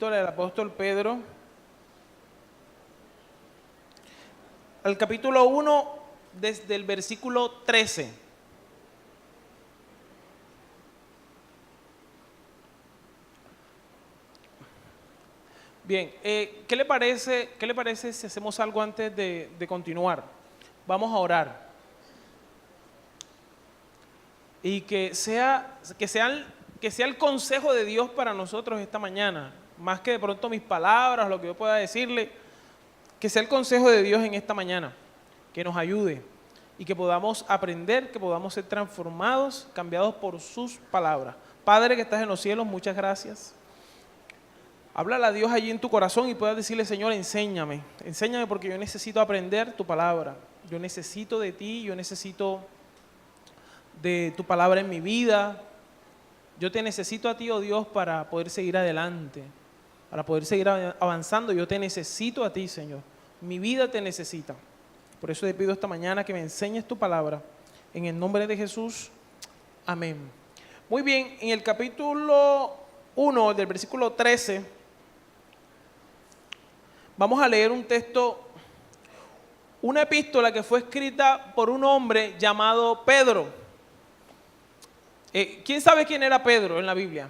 epístola del apóstol Pedro, al capítulo 1, desde el versículo 13. Bien, ¿qué le parece si hacemos algo antes de continuar? Vamos a orar. Y que sea el consejo de Dios para nosotros esta mañana, más que de pronto mis palabras, lo que yo pueda decirle, que sea el consejo de Dios en esta mañana, que nos ayude y que podamos aprender, que podamos ser transformados, cambiados por sus palabras. Padre que estás en los cielos, muchas gracias. Háblale a Dios allí en tu corazón y puedas decirle: Señor, enséñame porque yo necesito aprender tu palabra. Yo necesito de ti, yo necesito de tu palabra en mi vida. Yo te necesito a ti, oh Dios, para poder seguir adelante, para poder seguir avanzando. Yo te necesito a ti, Señor. Mi vida te necesita. Por eso te pido esta mañana que me enseñes tu palabra. En el nombre de Jesús, amén. Muy bien, en el capítulo 1, del versículo 13, vamos a leer un texto, una epístola que fue escrita por un hombre llamado Pedro. ¿Quién sabe quién era Pedro en la Biblia?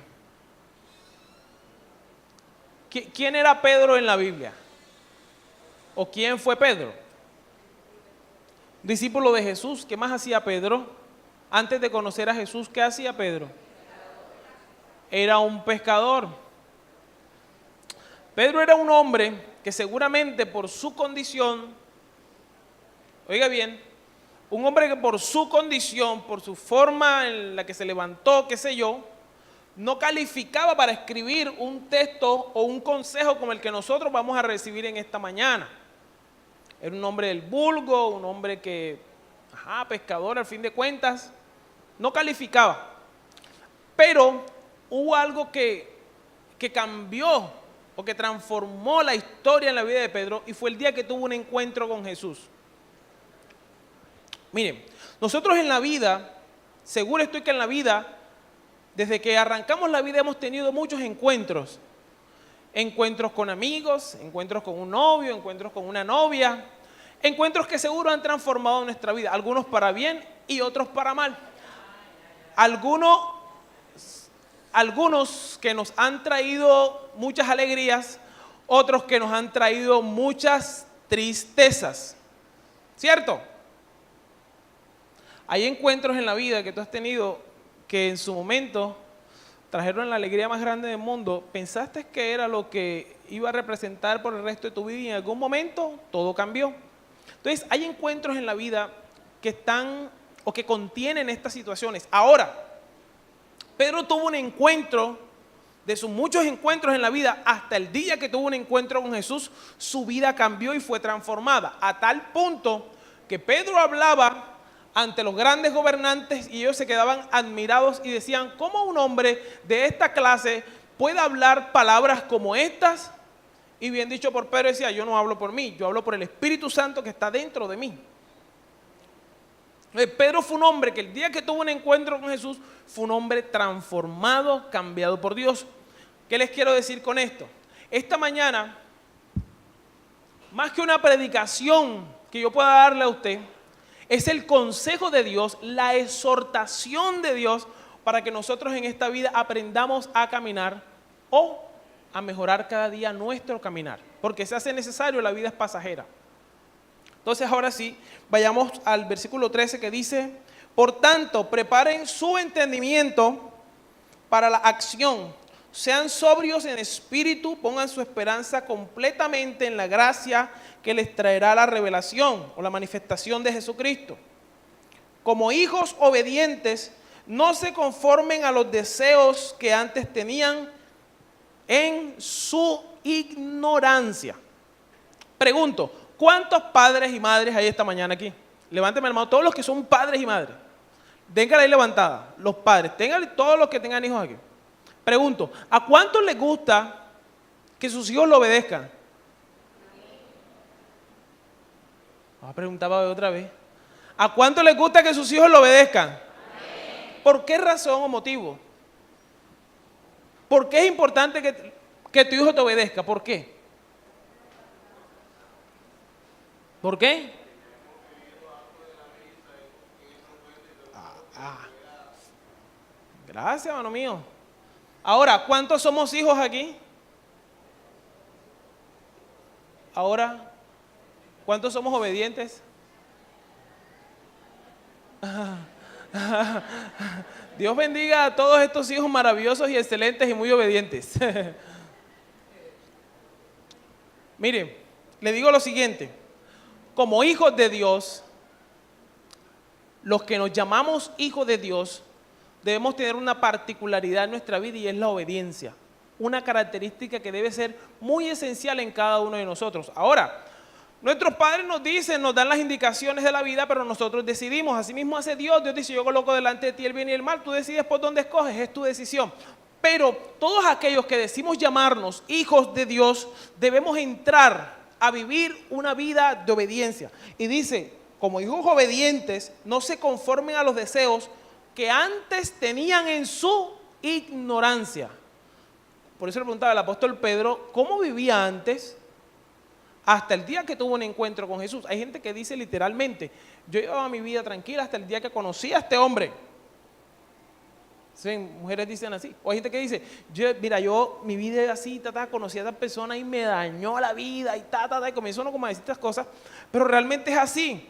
¿Quién era Pedro en la Biblia? ¿O quién fue Pedro? Discípulo de Jesús. ¿Qué más hacía Pedro? Antes de conocer a Jesús, ¿qué hacía Pedro? Era un pescador. Pedro era un hombre que seguramente por su condición, oiga bien, un hombre que por su condición, por su forma en la que se levantó, qué sé yo, no calificaba para escribir un texto o un consejo como el que nosotros vamos a recibir en esta mañana. Era un hombre del vulgo, un hombre que, pescador al fin de cuentas, no calificaba. Pero hubo algo que cambió o que transformó la historia en la vida de Pedro, y fue el día que tuvo un encuentro con Jesús. Miren, nosotros en la vida, seguro estoy que en la vida, desde que arrancamos la vida hemos tenido muchos encuentros. Encuentros con amigos, encuentros con un novio, encuentros con una novia, encuentros que seguro han transformado nuestra vida, algunos para bien y otros para mal. Algunos que nos han traído muchas alegrías, otros que nos han traído muchas tristezas, ¿cierto? Hay encuentros en la vida que tú has tenido que en su momento trajeron la alegría más grande del mundo. Pensaste que era lo que iba a representar por el resto de tu vida y en algún momento todo cambió. Entonces hay encuentros en la vida que están o que contienen estas situaciones. Ahora, Pedro tuvo un encuentro, de sus muchos encuentros en la vida, hasta el día que tuvo un encuentro con Jesús, su vida cambió y fue transformada, a tal punto que Pedro hablaba ante los grandes gobernantes y ellos se quedaban admirados y decían: ¿cómo un hombre de esta clase puede hablar palabras como estas? Y bien dicho por Pedro, decía: yo no hablo por mí, yo hablo por el Espíritu Santo que está dentro de mí. Pedro fue un hombre que el día que tuvo un encuentro con Jesús fue un hombre transformado, cambiado por Dios. ¿Qué les quiero decir con esto? Esta mañana, más que una predicación que yo pueda darle a usted, es el consejo de Dios, la exhortación de Dios para que nosotros en esta vida aprendamos a caminar o a mejorar cada día nuestro caminar, porque se hace necesario, la vida es pasajera. Entonces ahora sí, vayamos al versículo 13 que dice: por tanto, preparen su entendimiento para la acción, sean sobrios en espíritu, pongan su esperanza completamente en la gracia que les traerá la revelación o la manifestación de Jesucristo. Como hijos obedientes, no se conformen a los deseos que antes tenían en su ignorancia. Pregunto, ¿cuántos padres y madres hay esta mañana aquí? Levánteme la mano, todos los que son padres y madres. Ténganla ahí levantada, los padres, todos los que tengan hijos aquí. Pregunto, ¿a cuántos les gusta que sus hijos lo obedezcan? Vamos a preguntar otra vez. ¿A cuántos les gusta que sus hijos lo obedezcan? ¿Por qué razón o motivo? ¿Por qué es importante que tu hijo te obedezca. ¿Por qué? ¿Por qué? Gracias, hermano mío. Ahora, ¿cuántos somos hijos aquí? Ahora, ¿cuántos somos obedientes? Dios bendiga a todos estos hijos maravillosos y excelentes y muy obedientes. Miren, le digo lo siguiente. Como hijos de Dios, los que nos llamamos hijos de Dios, debemos tener una particularidad en nuestra vida y es la obediencia. Una característica que debe ser muy esencial en cada uno de nosotros. Ahora, nuestros padres nos dicen, nos dan las indicaciones de la vida, pero nosotros decidimos. Así mismo hace Dios. Dios dice, yo coloco delante de ti el bien y el mal. Tú decides por dónde escoges, es tu decisión. Pero todos aquellos que decimos llamarnos hijos de Dios, debemos entrar a vivir una vida de obediencia. Y dice, como hijos obedientes, no se conformen a los deseos que antes tenían en su ignorancia. Por eso le preguntaba al apóstol Pedro, ¿cómo vivía antes? Hasta el día que tuvo un encuentro con Jesús. Hay gente que dice literalmente, yo llevaba mi vida tranquila hasta el día que conocí a este hombre. Sí, mujeres dicen así. O hay gente que dice, mi vida es así, conocí a esta persona y me dañó la vida y y comenzó uno como a decir estas cosas, pero realmente es así.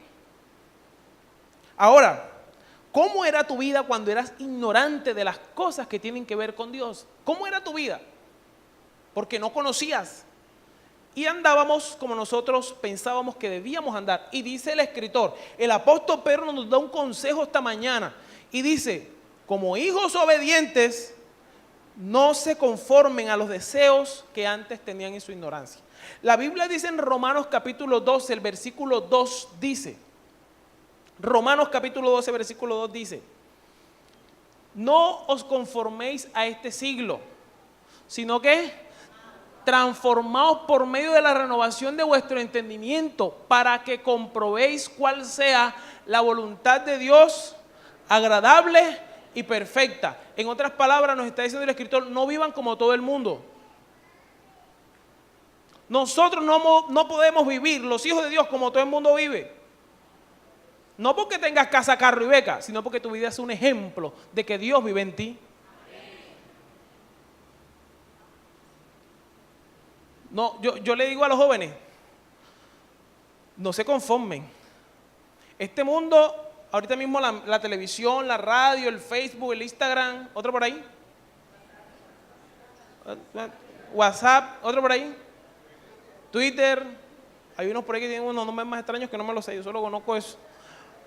Ahora, ¿cómo era tu vida cuando eras ignorante de las cosas que tienen que ver con Dios? ¿Cómo era tu vida? Porque no conocías. Y andábamos como nosotros pensábamos que debíamos andar. Y dice el escritor, el apóstol Pedro nos da un consejo esta mañana. Y dice, como hijos obedientes, no se conformen a los deseos que antes tenían en su ignorancia. La Biblia dice en Romanos capítulo 12, el versículo 2 dice, Romanos capítulo 12, versículo 2 dice, no os conforméis a este siglo, sino que transformaos por medio de la renovación de vuestro entendimiento para que comprobéis cuál sea la voluntad de Dios, agradable y perfecta. En otras palabras nos está diciendo el escritor, no vivan como todo el mundo. Nosotros no podemos vivir, los hijos de Dios, como todo el mundo vive. No porque tengas casa, carro y beca, sino porque tu vida es un ejemplo de que Dios vive en ti. No, yo le digo a los jóvenes, no se conformen. Este mundo, ahorita mismo la televisión, la radio, el Facebook, el Instagram, otro por ahí, WhatsApp, otro por ahí, Twitter, hay unos por ahí que tienen unos nombres más extraños que no me los sé, yo solo conozco eso.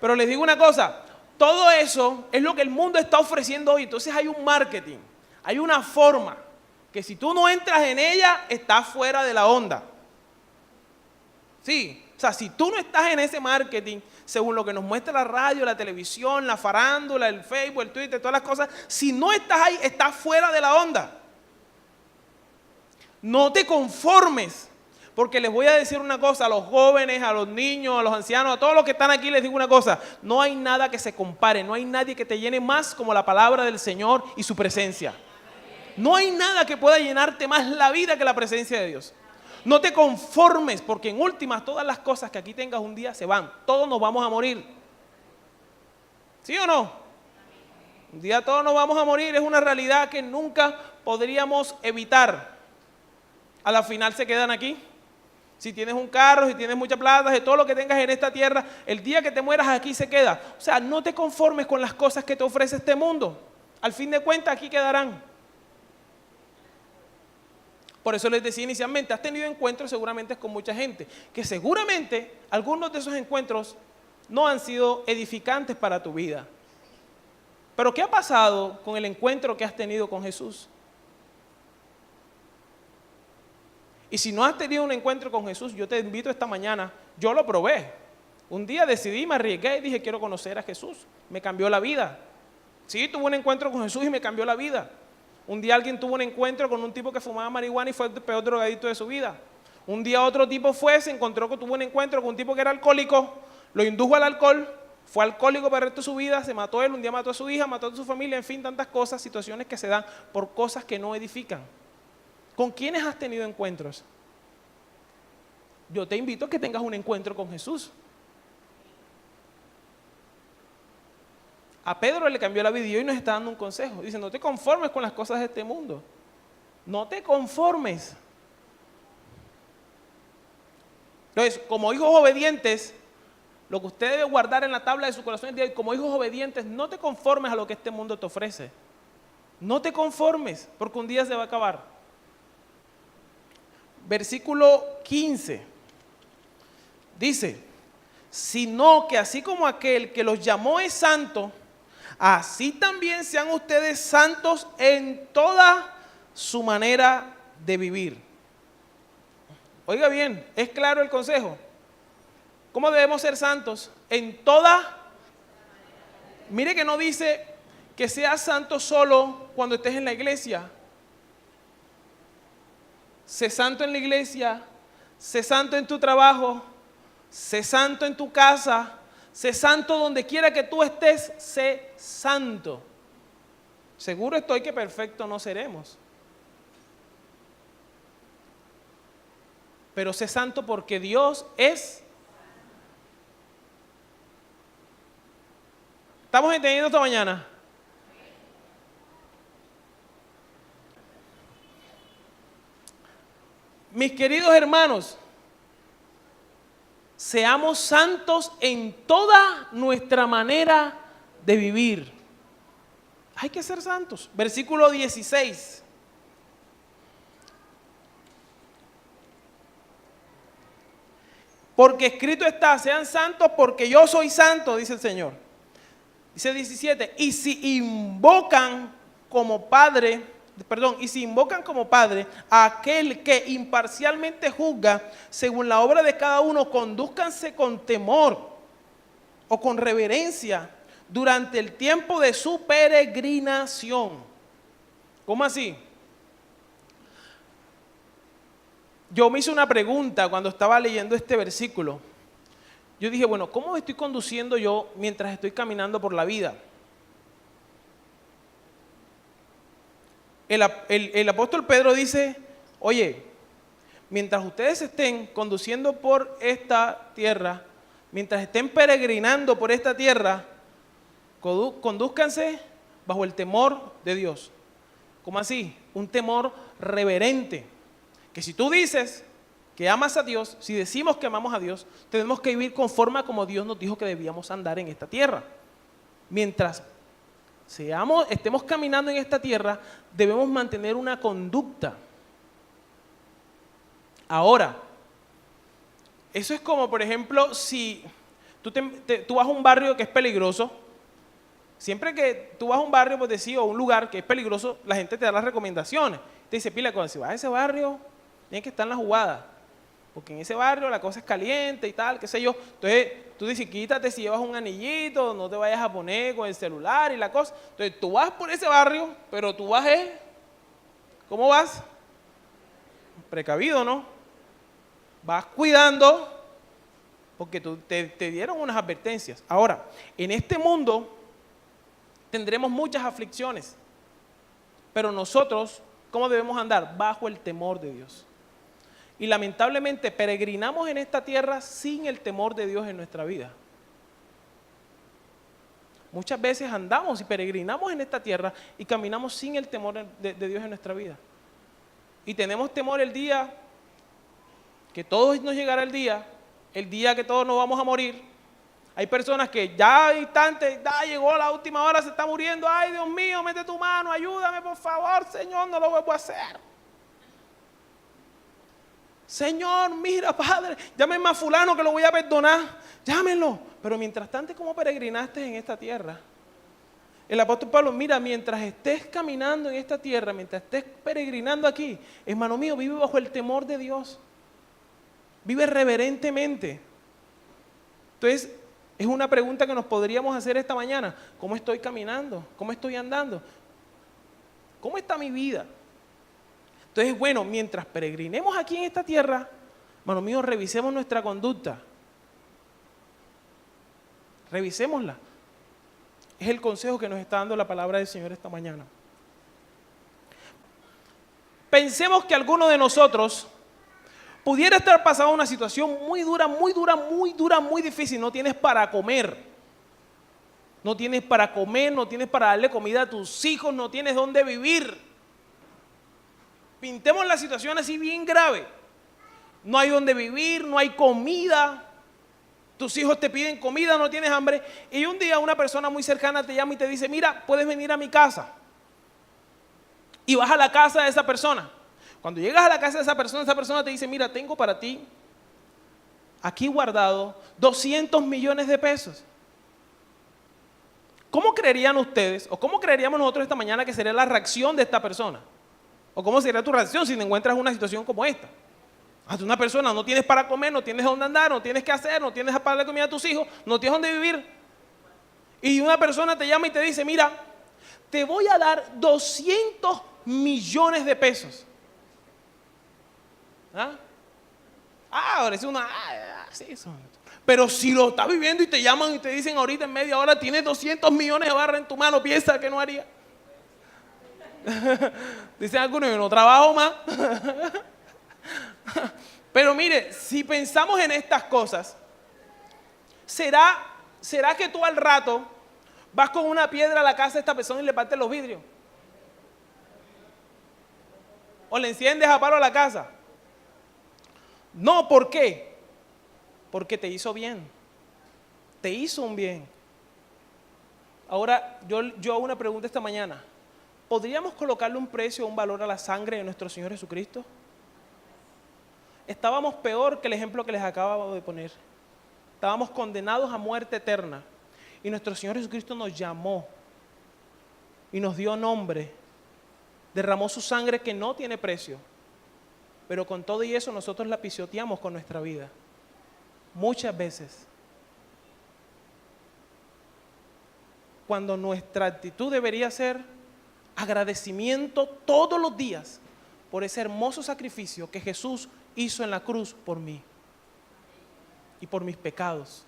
Pero les digo una cosa, todo eso es lo que el mundo está ofreciendo hoy. Entonces hay un marketing, hay una forma que si tú no entras en ella, estás fuera de la onda. Sí, o sea, si tú no estás en ese marketing, según lo que nos muestra la radio, la televisión, la farándula, el Facebook, el Twitter, todas las cosas, si no estás ahí, estás fuera de la onda. No te conformes, porque les voy a decir una cosa a los jóvenes, a los niños, a los ancianos, a todos los que están aquí, les digo una cosa, no hay nada que se compare, no hay nadie que te llene más como la palabra del Señor y su presencia. No hay nada que pueda llenarte más la vida que la presencia de Dios. No te conformes, porque en últimas todas las cosas que aquí tengas un día se van. Todos nos vamos a morir. ¿Sí o no? Un día todos nos vamos a morir, es una realidad que nunca podríamos evitar. A la final se quedan aquí. Si tienes un carro, si tienes mucha plata, de todo lo que tengas en esta tierra, el día que te mueras aquí se queda. O sea, no te conformes con las cosas que te ofrece este mundo. Al fin de cuentas aquí quedarán. Por eso les decía inicialmente, has tenido encuentros seguramente con mucha gente, que seguramente algunos de esos encuentros no han sido edificantes para tu vida. Pero ¿qué ha pasado con el encuentro que has tenido con Jesús? Y si no has tenido un encuentro con Jesús, yo te invito esta mañana, yo lo probé. Un día decidí, me arriesgué y dije, quiero conocer a Jesús. Me cambió la vida. Sí, tuve un encuentro con Jesús y me cambió la vida. Un día alguien tuvo un encuentro con un tipo que fumaba marihuana y fue el peor drogadito de su vida. Un día otro tipo se encontró que tuvo un encuentro con un tipo que era alcohólico, lo indujo al alcohol, fue alcohólico para el resto de su vida, se mató él, un día mató a su hija, mató a su familia, en fin, tantas cosas, situaciones que se dan por cosas que no edifican. ¿Con quiénes has tenido encuentros? Yo te invito a que tengas un encuentro con Jesús. A Pedro le cambió la vida y hoy nos está dando un consejo. Dice, no te conformes con las cosas de este mundo. No te conformes. Entonces, como hijos obedientes, lo que usted debe guardar en la tabla de su corazón es de, como hijos obedientes, no te conformes a lo que este mundo te ofrece. No te conformes, porque un día se va a acabar. Versículo 15. Dice, sino que así como aquel que los llamó es santo, así también sean ustedes santos en toda su manera de vivir. Oiga bien, ¿es claro el consejo? ¿Cómo debemos ser santos? En toda... Mire que no dice que seas santo solo cuando estés en la iglesia. Sé santo en la iglesia, sé santo en tu trabajo, sé santo en tu casa, sé santo donde quiera que tú estés, sé santo. Seguro estoy que perfecto no seremos. Pero sé santo porque Dios es. ¿Estamos entendiendo esta mañana? Mis queridos hermanos, seamos santos en toda nuestra manera de vivir. Hay que ser santos. Versículo 16. Porque escrito está, sean santos porque yo soy santo, dice el Señor. Dice 17, y si invocan como Padre a aquel que imparcialmente juzga, según la obra de cada uno, condúzcanse con temor o con reverencia durante el tiempo de su peregrinación. ¿Cómo así? Yo me hice una pregunta cuando estaba leyendo este versículo. Yo dije, bueno, ¿cómo me estoy conduciendo yo mientras estoy caminando por la vida? El apóstol Pedro dice, oye, mientras ustedes estén conduciendo por esta tierra, mientras estén peregrinando por esta tierra, condúzcanse bajo el temor de Dios. ¿Cómo así? Un temor reverente. Que si tú dices que amas a Dios, si decimos que amamos a Dios, tenemos que vivir conforme a como Dios nos dijo que debíamos andar en esta tierra. Mientras estemos caminando en esta tierra, debemos mantener una conducta. Ahora, eso es como, por ejemplo, si tú vas a un barrio que es peligroso. Siempre que tú vas a un barrio, pues decir, o un lugar que es peligroso, la gente te da las recomendaciones. Te dice, pila, cuando si vas a ese barrio, tienes que estar en la jugada. Porque en ese barrio la cosa es caliente y tal, qué sé yo. Entonces, tú dices, quítate si llevas un anillito, no te vayas a poner con el celular y la cosa. Entonces, tú vas por ese barrio, pero tú vas, ¿cómo vas? Precavido, ¿no? Vas cuidando, porque te dieron unas advertencias. Ahora, en este mundo tendremos muchas aflicciones, pero nosotros, ¿cómo debemos andar? Bajo el temor de Dios. Y lamentablemente peregrinamos en esta tierra sin el temor de Dios en nuestra vida. Muchas veces andamos y peregrinamos en esta tierra y caminamos sin el temor de Dios en nuestra vida. Y tenemos temor el día que todos nos llegará el día que todos nos vamos a morir. Hay personas que ya al instante, ya llegó la última hora, se está muriendo. Ay, Dios mío, mete tu mano, ayúdame por favor, Señor, no lo vuelvo a hacer. Señor, mira, Padre, llámenme a fulano que lo voy a perdonar. Llámenlo. Pero mientras tanto, ¿cómo peregrinaste en esta tierra? El apóstol Pablo, mira, mientras estés caminando en esta tierra, mientras estés peregrinando aquí, hermano mío, vive bajo el temor de Dios. Vive reverentemente. Entonces, es una pregunta que nos podríamos hacer esta mañana. ¿Cómo estoy caminando? ¿Cómo estoy andando? ¿Cómo está mi vida? Entonces, bueno, mientras peregrinemos aquí en esta tierra, hermano mío, revisemos nuestra conducta. Revisémosla. Es el consejo que nos está dando la palabra del Señor esta mañana. Pensemos que alguno de nosotros pudiera estar pasando una situación muy dura, muy dura, muy dura, muy difícil. No tienes para comer. No tienes para comer, no tienes para darle comida a tus hijos, no tienes dónde vivir. Pintemos la situación así bien grave. No hay dónde vivir, no hay comida. Tus hijos te piden comida, no tienes hambre. Y un día una persona muy cercana te llama y te dice, mira, puedes venir a mi casa. Y vas a la casa de esa persona. Cuando llegas a la casa de esa persona te dice, mira, tengo para ti aquí guardado 200 millones de pesos. ¿Cómo creerían ustedes, o cómo creeríamos nosotros esta mañana que sería la reacción de esta persona? ¿O cómo sería tu reacción si te encuentras en una situación como esta? Una persona, no tienes para comer, no tienes dónde andar, no tienes qué hacer, no tienes para darle comida a tus hijos, no tienes dónde vivir. Y una persona te llama y te dice, mira, te voy a dar 200 millones de pesos. Ahora es una... sí, eso. Pero si lo estás viviendo y te llaman y te dicen ahorita en media hora, tienes 200 millones de barras en tu mano, piensa que no haría. Dicen algunos, yo no trabajo más. Pero mire, si pensamos en estas cosas, ¿será que tú al rato vas con una piedra a la casa de esta persona y le partes los vidrios? ¿O le enciendes a palo a la casa? No, ¿por qué? Porque te hizo bien. Te hizo un bien. Ahora, yo hago una pregunta esta mañana. ¿Podríamos colocarle un precio o un valor a la sangre de nuestro Señor Jesucristo? Estábamos peor que el ejemplo que les acabo de poner. Estábamos condenados a muerte eterna. Y nuestro Señor Jesucristo nos llamó y nos dio nombre. Derramó su sangre que no tiene precio. Pero con todo y eso nosotros la pisoteamos con nuestra vida. Muchas veces. Cuando nuestra actitud debería ser agradecimiento todos los días por ese hermoso sacrificio que Jesús hizo en la cruz por mí y por mis pecados.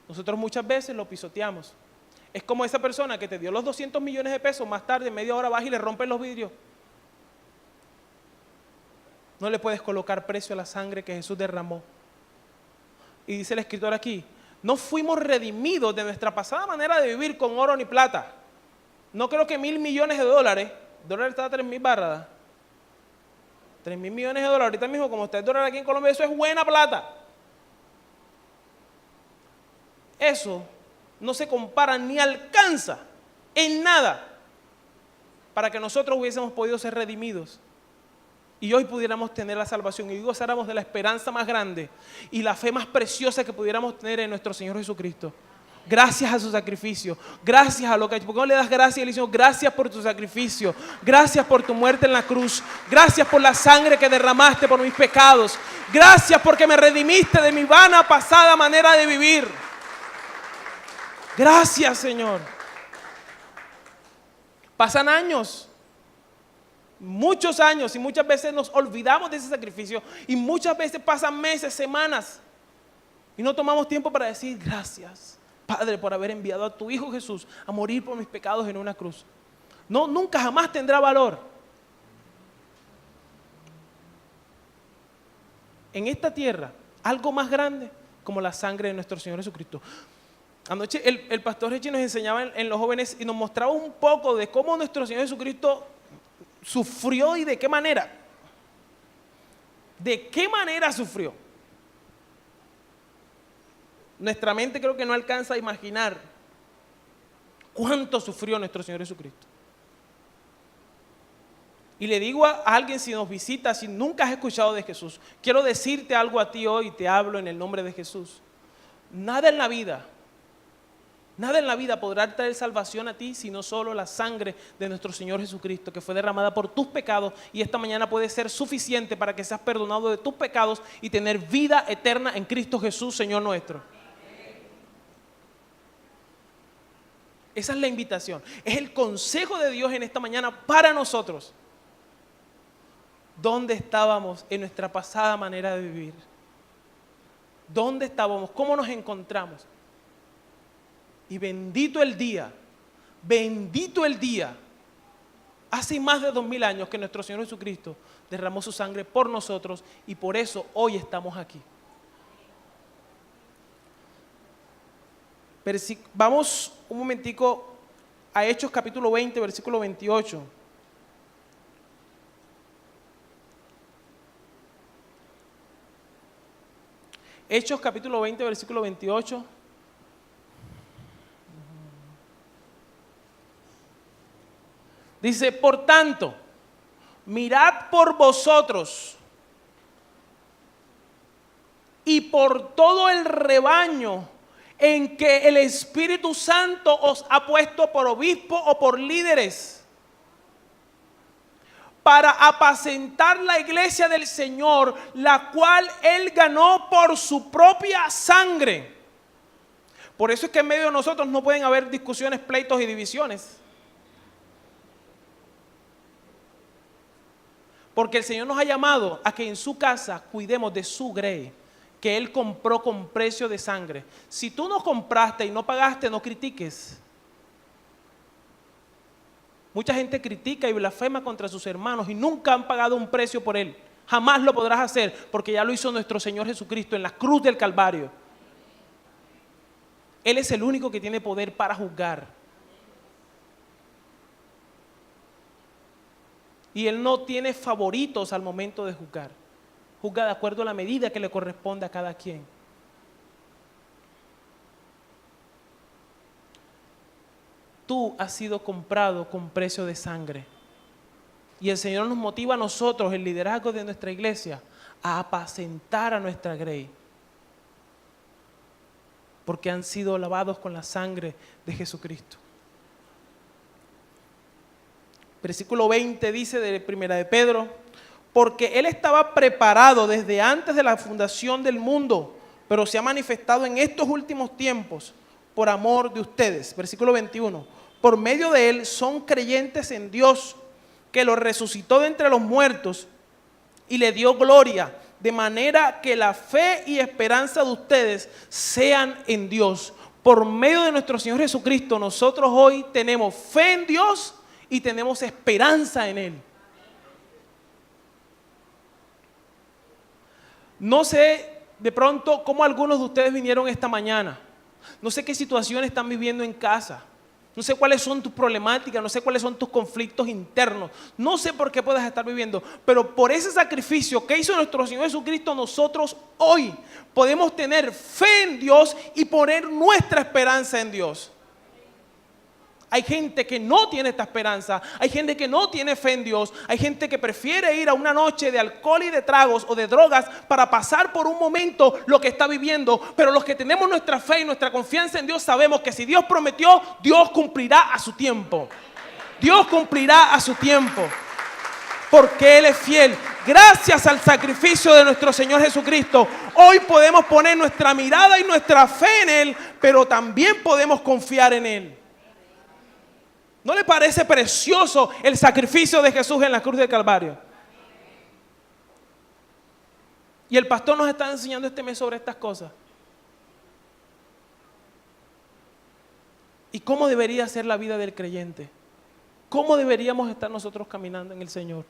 Nosotros muchas veces lo pisoteamos. Es como esa persona que te dio los 200 millones de pesos, más tarde, media hora vas y le rompes los vidrios. No le puedes colocar precio a la sangre que Jesús derramó. Y dice el escritor aquí, no fuimos redimidos de nuestra pasada manera de vivir con oro ni plata. No creo que 1.000 millones de dólares, dólar está a 3.000 barras, 3.000 millones de dólares, ahorita mismo como está el dólar aquí en Colombia, eso es buena plata. Eso no se compara ni alcanza en nada para que nosotros hubiésemos podido ser redimidos y hoy pudiéramos tener la salvación y gozáramos de la esperanza más grande y la fe más preciosa que pudiéramos tener en nuestro Señor Jesucristo. Gracias a su sacrificio, gracias a lo que ha hecho. ¿Por qué no le das gracias? Y le dices, gracias por tu sacrificio, gracias por tu muerte en la cruz, gracias por la sangre que derramaste por mis pecados, gracias porque me redimiste de mi vana pasada manera de vivir. Gracias, Señor. Pasan años, muchos años, y muchas veces nos olvidamos de ese sacrificio, y muchas veces pasan meses, semanas, y no tomamos tiempo para decir gracias, Padre, por haber enviado a tu Hijo Jesús a morir por mis pecados en una cruz. No, nunca jamás tendrá valor. En esta tierra, algo más grande como la sangre de nuestro Señor Jesucristo. Anoche el pastor Richie nos enseñaba en los jóvenes y nos mostraba un poco de cómo nuestro Señor Jesucristo sufrió y de qué manera. ¿De qué manera sufrió? Nuestra mente creo que no alcanza a imaginar cuánto sufrió nuestro Señor Jesucristo. Y le digo a alguien si nos visita, si nunca has escuchado de Jesús, quiero decirte algo a ti hoy, te hablo en el nombre de Jesús. Nada en la vida podrá traer salvación a ti, sino solo la sangre de nuestro Señor Jesucristo, que fue derramada por tus pecados, y esta mañana puede ser suficiente para que seas perdonado de tus pecados y tener vida eterna en Cristo Jesús, Señor nuestro. Esa es la invitación, es el consejo de Dios en esta mañana para nosotros. ¿Dónde estábamos en nuestra pasada manera de vivir? ¿Dónde estábamos? ¿Cómo nos encontramos? Y bendito el día Hace más de 2000 años que nuestro Señor Jesucristo derramó su sangre por nosotros y por eso hoy estamos aquí. Vamos un momentico a Hechos capítulo 20, versículo 28. Hechos capítulo 20, versículo 28. Dice, por tanto, mirad por vosotros y por todo el rebaño en que el Espíritu Santo os ha puesto por obispo o por líderes, para apacentar la iglesia del Señor, la cual Él ganó por su propia sangre. Por eso es que en medio de nosotros no pueden haber discusiones, pleitos y divisiones. Porque el Señor nos ha llamado a que en su casa cuidemos de su grey, que Él compró con precio de sangre. Si tú no compraste y no pagaste, no critiques. Mucha gente critica y blasfema contra sus hermanos y nunca han pagado un precio por Él. Jamás lo podrás hacer porque ya lo hizo nuestro Señor Jesucristo en la cruz del Calvario. Él es el único que tiene poder para juzgar. Y Él no tiene favoritos al momento de juzgar. Juzga de acuerdo a la medida que le corresponde a cada quien. Tú has sido comprado con precio de sangre. Y el Señor nos motiva a nosotros, el liderazgo de nuestra iglesia, a apacentar a nuestra grey. Porque han sido lavados con la sangre de Jesucristo. Versículo 20 dice de Primera de Pedro, porque Él estaba preparado desde antes de la fundación del mundo, pero se ha manifestado en estos últimos tiempos por amor de ustedes. Versículo 21, por medio de Él son creyentes en Dios, que lo resucitó de entre los muertos y le dio gloria, de manera que la fe y esperanza de ustedes sean en Dios. Por medio de nuestro Señor Jesucristo, nosotros hoy tenemos fe en Dios y tenemos esperanza en Él. No sé de pronto cómo algunos de ustedes vinieron esta mañana. No sé qué situaciones están viviendo en casa. No sé cuáles son tus problemáticas, no sé cuáles son tus conflictos internos. No sé por qué puedes estar viviendo, pero por ese sacrificio que hizo nuestro Señor Jesucristo, nosotros hoy podemos tener fe en Dios y poner nuestra esperanza en Dios. Hay gente que no tiene esta esperanza, hay gente que no tiene fe en Dios, hay gente que prefiere ir a una noche de alcohol y de tragos o de drogas para pasar por un momento lo que está viviendo, pero los que tenemos nuestra fe y nuestra confianza en Dios sabemos que si Dios prometió, Dios cumplirá a su tiempo. Dios cumplirá a su tiempo, porque Él es fiel. Gracias al sacrificio de nuestro Señor Jesucristo, hoy podemos poner nuestra mirada y nuestra fe en Él, pero también podemos confiar en Él. ¿No le parece precioso el sacrificio de Jesús en la cruz del Calvario? Y el pastor nos está enseñando este mes sobre estas cosas. ¿Y cómo debería ser la vida del creyente? ¿Cómo deberíamos estar nosotros caminando en el Señor?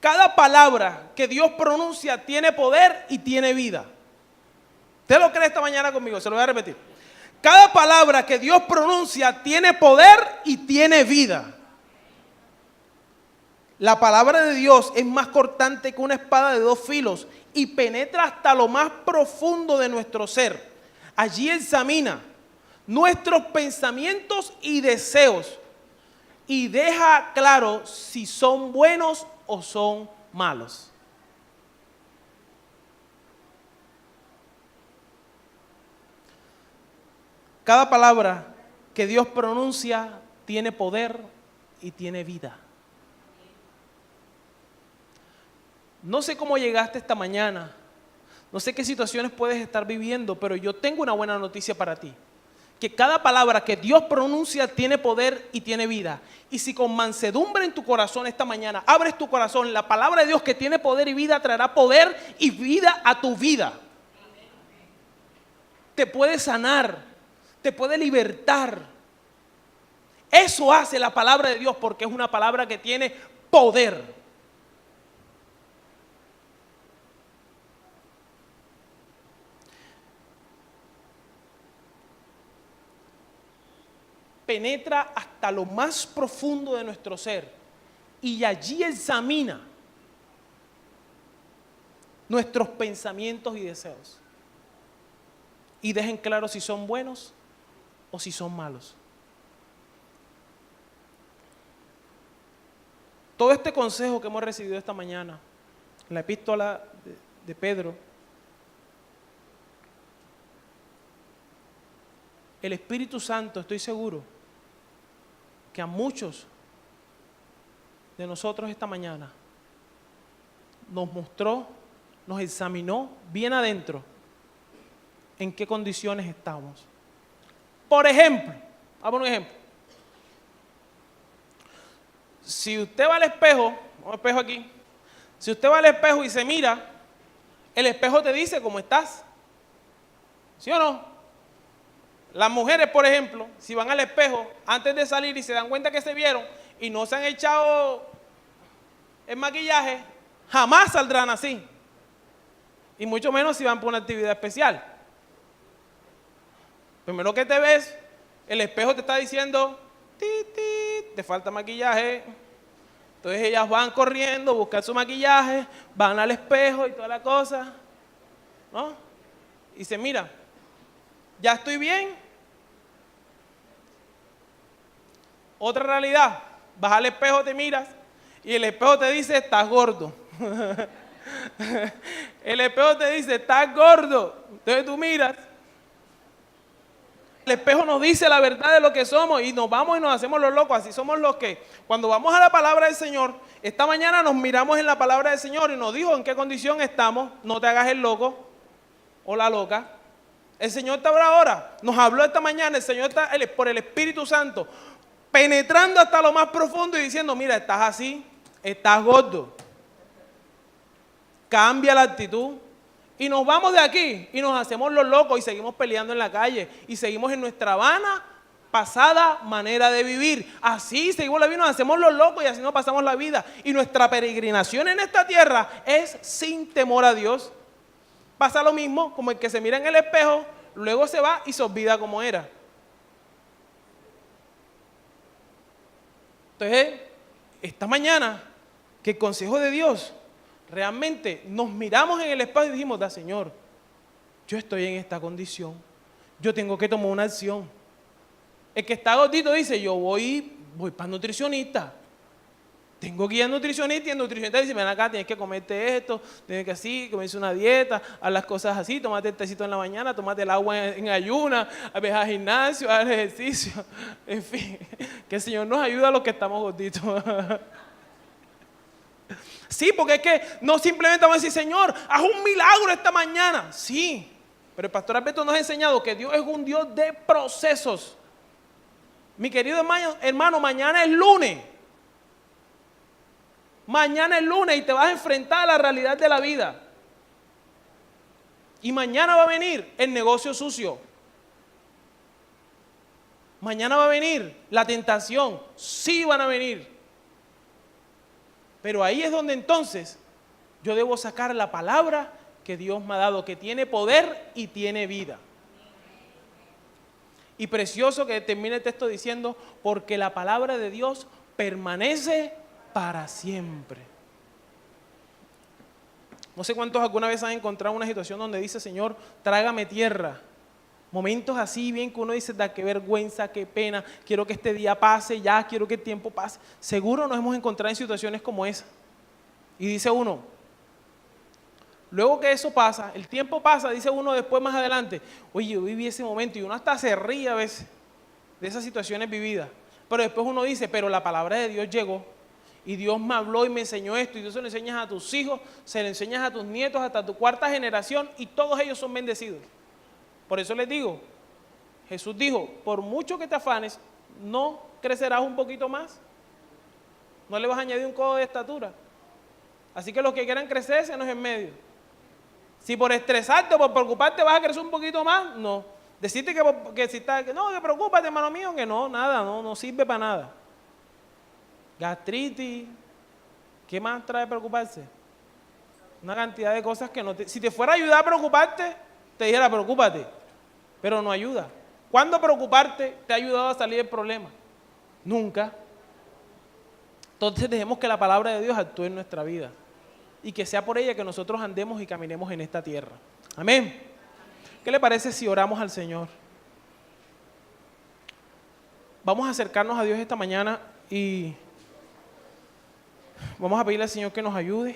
Cada palabra que Dios pronuncia tiene poder y tiene vida. ¿Usted lo cree esta mañana conmigo? Se lo voy a repetir. Cada palabra que Dios pronuncia tiene poder y tiene vida. La palabra de Dios es más cortante que una espada de dos filos y penetra hasta lo más profundo de nuestro ser. Allí examina nuestros pensamientos y deseos y deja claro si son buenos o son malos. Cada palabra que Dios pronuncia tiene poder y tiene vida. No sé cómo llegaste esta mañana, no sé qué situaciones puedes estar viviendo, pero yo tengo una buena noticia para ti. Que cada palabra que Dios pronuncia tiene poder y tiene vida. Y si con mansedumbre en tu corazón esta mañana abres tu corazón, la palabra de Dios que tiene poder y vida traerá poder y vida a tu vida. Te puede sanar, te puede libertar. Eso hace la palabra de Dios porque es una palabra que tiene poder. Penetra hasta lo más profundo de nuestro ser y allí examina nuestros pensamientos y deseos y dejen claro si son buenos o si son malos. Todo este consejo que hemos recibido esta mañana, en la epístola de Pedro, el Espíritu Santo, estoy seguro, que a muchos de nosotros esta mañana nos mostró, nos examinó bien adentro en qué condiciones estamos. Por ejemplo, vamos a un ejemplo. Si usted va al espejo, un espejo aquí, si usted va al espejo y se mira, el espejo te dice cómo estás. ¿Sí o no? Las mujeres, por ejemplo, si van al espejo antes de salir y se dan cuenta que se vieron y no se han echado el maquillaje, jamás saldrán así. Y mucho menos si van por una actividad especial. Primero que te ves, el espejo te está diciendo, te falta maquillaje. Entonces ellas van corriendo, buscan su maquillaje, van al espejo y toda la cosa, ¿no? Y se mira, ya estoy bien. Otra realidad, vas al espejo, te miras y el espejo te dice, estás gordo. El espejo te dice, estás gordo. Entonces tú miras. El espejo nos dice la verdad de lo que somos y nos vamos y nos hacemos los locos. Así somos los que, cuando vamos a la palabra del Señor, esta mañana nos miramos en la palabra del Señor y nos dijo en qué condición estamos. No te hagas el loco o la loca. El Señor te habló ahora, nos habló esta mañana, el Señor está por el Espíritu Santo, penetrando hasta lo más profundo y diciendo, mira, estás así, estás gordo. Cambia la actitud. Y nos vamos de aquí y nos hacemos los locos y seguimos peleando en la calle y seguimos en nuestra vana, pasada manera de vivir. Así seguimos la vida, nos hacemos los locos y así nos pasamos la vida. Y nuestra peregrinación en esta tierra es sin temor a Dios. Pasa lo mismo como el que se mira en el espejo, luego se va y se olvida cómo era. Entonces, esta mañana, que el consejo de Dios, realmente nos miramos en el espejo y dijimos, da Señor, yo estoy en esta condición, yo tengo que tomar una acción. El que está gordito dice, yo voy para nutricionista, tengo que ir al nutricionista y el nutricionista dice, ven acá, tienes que comerte esto, tienes que así, comerse una dieta, haz las cosas así, tomate el tecito en la mañana, tomate el agua en ayuna, ve al gimnasio, haz ejercicio, en fin, que el Señor nos ayude a los que estamos gorditos. Sí, porque es que no simplemente vamos a decir, Señor, haz un milagro esta mañana. Sí, pero el pastor Alberto nos ha enseñado que Dios es un Dios de procesos. Mi querido hermano, mañana es lunes. Mañana es lunes y te vas a enfrentar a la realidad de la vida. Y mañana va a venir el negocio sucio. Mañana va a venir la tentación. Sí van a venir. Pero ahí es donde entonces yo debo sacar la palabra que Dios me ha dado, que tiene poder y tiene vida. Y precioso que termine el texto diciendo, porque la palabra de Dios permanece para siempre. No sé cuántos alguna vez han encontrado una situación donde dice, Señor, trágame tierra. Momentos así, bien que uno dice, da qué vergüenza, qué pena, quiero que este día pase ya, quiero que el tiempo pase. Seguro nos hemos encontrado en situaciones como esa. Y dice uno, luego que eso pasa, el tiempo pasa, dice uno después más adelante, oye, yo viví ese momento y uno hasta se ríe a veces de esas situaciones vividas. Pero después uno dice, pero la palabra de Dios llegó y Dios me habló y me enseñó esto y Dios se lo enseñas a tus hijos, se lo enseñas a tus nietos, hasta tu cuarta generación y todos ellos son bendecidos. Por eso les digo, Jesús dijo, por mucho que te afanes, no crecerás un poquito más. No le vas a añadir un codo de estatura. Así que los que quieran crecer, se nos en medio. Si por estresarte o por preocuparte vas a crecer un poquito más, no. Decirte que si está, que no, que preocúpate, hermano mío, que no, nada, no sirve para nada. Gastritis, ¿qué más trae preocuparse? Una cantidad de cosas que no te... Si te fuera a ayudar a preocuparte, te dijera preocúpate, pero no ayuda. ¿Cuándo preocuparte te ha ayudado a salir del problema? Nunca. Entonces dejemos que la palabra de Dios actúe en nuestra vida y que sea por ella que nosotros andemos y caminemos en esta tierra. Amén. ¿Qué le parece si oramos al Señor? Vamos a acercarnos a Dios esta mañana y vamos a pedirle al Señor que nos ayude.